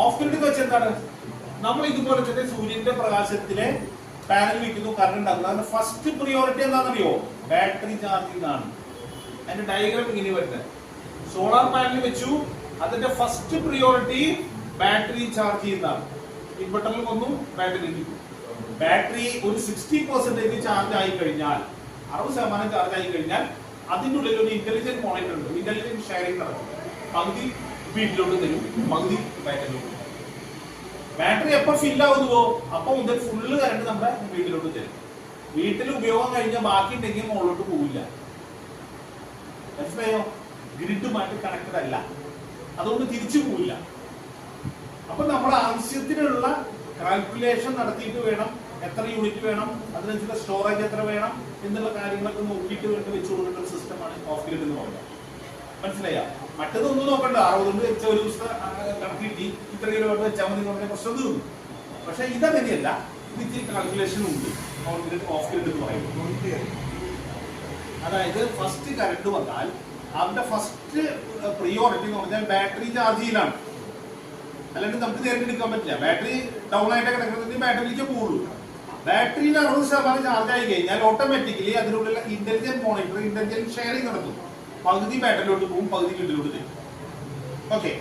Off grid വെച്ച് എന്താണ്? നമ്മൾ ഇതുപോലെ തന്നെ സൂര്യന്റെ പ്രകാശത്തിലെ പാനൽ വെക്കുന്നു, കറണ്ട് ഉണ്ടാക്കുന്നു. അതിന്റെ ഫസ്റ്റ് പ്രിയോറിറ്റി എന്താണെന്നറിയോ? ബാറ്ററി ചാർജിംഗ് ആണ്. അതിന്റെ ഡയഗ്രാം ഇങ്ങനെ വരുന്നത്. സോളാർ പാനൽ വെച്ചു, അതിന്റെ ഫസ്റ്റ് പ്രിയോറിറ്റി ബാറ്ററി ചാർജ് ചെയ്യുന്നതാണ്. ഇൻവെർട്ടറിൽ വന്നു, ബാറ്ററി ഒരു 60% ചാർജ് ആയി കഴിഞ്ഞാൽ, 60% ചാർജ് ആയി കഴിഞ്ഞാൽ അതിൻ്റെ ഉള്ളിൽ ഒരു ഇന്റലിജന്റ് മോണിറ്റർ ഉണ്ട്. ഇന്റലിജന്റ് ഷെയറിംഗ് നടക്കും. പകുതി വീട്ടിലോട്ട് തരും, പകുതി ബാറ്ററിയിലോട്ട്. ബാറ്ററി എപ്പോ ഫിൽ ആവുന്നുവോ അപ്പൊ മുതൽ ഫുള്ള് കറണ്ട് നമ്മുടെ വീട്ടിലോട്ട് തരും. വീട്ടിൽ ഉപയോഗം കഴിഞ്ഞാൽ ബാക്കി ഉണ്ടെങ്കിൽ മുകളിലോട്ട് പോവില്ല. മനസ്സിലായോ? ഗ്രിഡുമായിട്ട് കണക്റ്റഡ് അല്ല, അതുകൊണ്ട് തിരിച്ചു പോവില്ല. അപ്പൊ നമ്മുടെ ആവശ്യത്തിനുള്ള കാൽക്കുലേഷൻ നടത്തിയിട്ട് വേണം, എത്ര യൂണിറ്റ് വേണം, അതിനനുസരിച്ചുള്ള സ്റ്റോറേജ് എത്ര വേണം എന്നുള്ള കാര്യങ്ങളൊക്കെ നോക്കിയിട്ട് വേണ്ടി വെച്ചു കൊടുക്കേണ്ട ഒരു സിസ്റ്റമാണ് ഓഫ് ഗ്രിഡ് എന്ന് പറയുന്നത്. മനസ്സിലായ? മറ്റതൊന്നും നോക്കണ്ട, 60 വെച്ച ഒരു ദിവസത്തെ കണക്ക് കിട്ടി, ഇത്ര കിലോ വെച്ചാൽ മതി എന്ന് പറഞ്ഞ പ്രശ്നം തീർന്നു. പക്ഷെ ഇതങ്ങനെയല്ല, ഇത് ഇച്ചിരി കാൽക്കുലേഷൻ ഉണ്ട് ഓഫ് ഗ്രിഡ് എന്ന് പറയുന്നത്. അതായത് ഫസ്റ്റ് കറണ്ട് വന്നാൽ അതിന്റെ ഫസ്റ്റ് പ്രിയോറിറ്റി എന്ന് പറഞ്ഞാൽ ബാറ്ററി ചാർജ് ചെയ്യലാണ്. അല്ലെങ്കിൽ നമുക്ക് തിരഞ്ഞെടുക്കാൻ പറ്റില്ല. ബാറ്ററി ഡൗൺ ആയിട്ട് കിടക്കുന്നത് ബാറ്ററിയിലേക്ക് പോകുള്ളൂ. ബാറ്ററിയിൽ 60% ചാർജ് ആയി കഴിഞ്ഞാൽ ഓട്ടോമാറ്റിക്കലി അതിനുള്ള ഇന്റലിജന്റ് മോണിറ്റർ, ഇന്റലിജന്റ് ഷെയറിംഗ് നടക്കും. പകുതി ബാറ്ററിയിലോട്ട് പോകും, പകുതി ഗ്രിഡിലോട്ട് തരും. ഓക്കെ,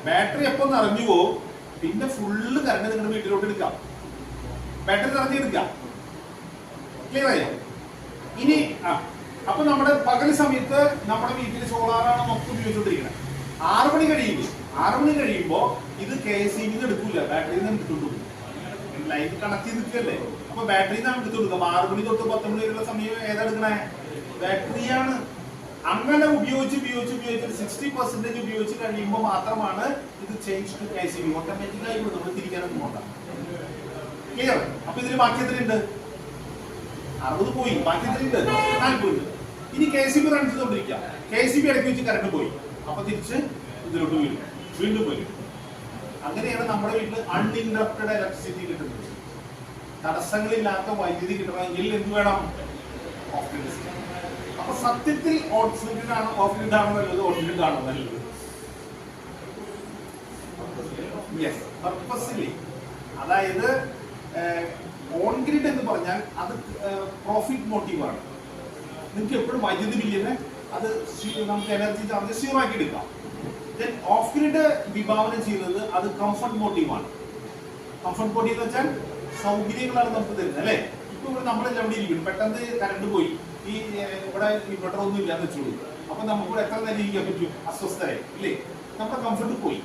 ബാറ്ററി എപ്പോ നിറഞ്ഞു പോകും പിന്നെ ഫുള്ള് കറണ്ട് നിങ്ങളുടെ വീട്ടിലോട്ട് എടുക്കാം. ബാറ്ററി നിറഞ്ഞെടുക്കാം. ക്ലിയർ ആയോ? ഇനി അപ്പൊ നമ്മുടെ പകൽ സമയത്ത് നമ്മുടെ വീട്ടിൽ സോളാറാണ് മൊത്തം ഉപയോഗിച്ചുകൊണ്ടിരിക്കുന്നത്. 6 മണി കഴിയുമ്പോ ഇത് KSEB എടുക്കൂല, ബാറ്ററിയിൽ നിന്ന് എടുത്തോണ്ട് പോകും. ലൈറ്റ് കണക്ട് ചെയ്ത് നിൽക്കല്ലേ, അപ്പൊ ബാറ്ററിയിൽ നിന്നാണ് എടുത്തോണ്ട് പോകും. 6 മണി തൊട്ട് 10 മണി വരെയുള്ള സമയം ഏതാ എടുക്കണേ? ബാറ്ററിയാണ്. അങ്ങനെ ഉപയോഗിച്ച് 60% ഉപയോഗിച്ച് കഴിയുമ്പോൾ മാത്രമാണ് ഇത് ചേഞ്ച് ടു KSEB. ഓട്ടോമാറ്റിക്കായി നമ്മൾ തിരിക്കാനൊന്നും പോകണ്ട. ക്ലിയർ? അപ്പൊ ഇതിൽ ബാക്കി എത്രയുണ്ട്? 60 പോയി, ബാക്കി എത്രയുണ്ട്? 40. ഇനി KSEB റൺ ചെയ്തോണ്ടിരിക്കാം. KSEB ഇടയ്ക്ക് വെച്ച് കറണ്ട് പോയി, അപ്പൊ തിരിച്ച് ഇതിലോട്ട് വീണ്ടും പോയി. അങ്ങനെയാണ് നമ്മുടെ വീട്ടിൽ അൺഇൻറപ്റ്റഡ് ഇലക്ട്രിസിറ്റി കിട്ടുന്നത്. തടസ്സങ്ങളില്ലാത്ത വൈദ്യുതി കിട്ടണമെങ്കിൽ എന്ത് വേണം? Off grid system. അപ്പൊ സത്യത്തിൽ ഓഫ് ഗ്രിഡ് ആണോ നല്ലത്, ഓൺ ഗ്രിഡ് ആണോ നല്ലത്? Yes, purposely. അതായത് ഓൺ ഗ്രിഡ് എന്ന് പറഞ്ഞാൽ അത് പ്രോഫിറ്റ് മോട്ടീവാണ്. നിങ്ങൾക്ക് എപ്പോഴും വൈദ്യുതി ബില്ലിനെ അത് നമുക്ക് എനർജി ചാർജ് 0 ആക്കി എടുക്കാം. ഓഫ് ഗ്രിഡ് വിഭാവനം ചെയ്യുന്നത് അത് കംഫർട്ട് മോട്ടീവാണ്. കംഫർട്ട് മോട്ടീവ് എന്ന് വെച്ചാൽ സൗകര്യങ്ങളാണ് നമുക്ക് തരുന്നത്, അല്ലെ? ഇപ്പൊ ഇവിടെ നമ്മളെല്ലാം ഇവിടെ ഇരിക്കും, പെട്ടെന്ന് കറണ്ട് പോയി, ഈ ഇവിടെ ഇൻവെർട്ടർ ഒന്നും ഇല്ലാന്ന് വെച്ചോളൂ. അപ്പൊ നമുക്ക് എത്ര നേരം ഇരിക്കാൻ പറ്റും? അസ്വസ്ഥരായി ഇല്ലേ? നമ്മുടെ കംഫർട്ട് പോയി.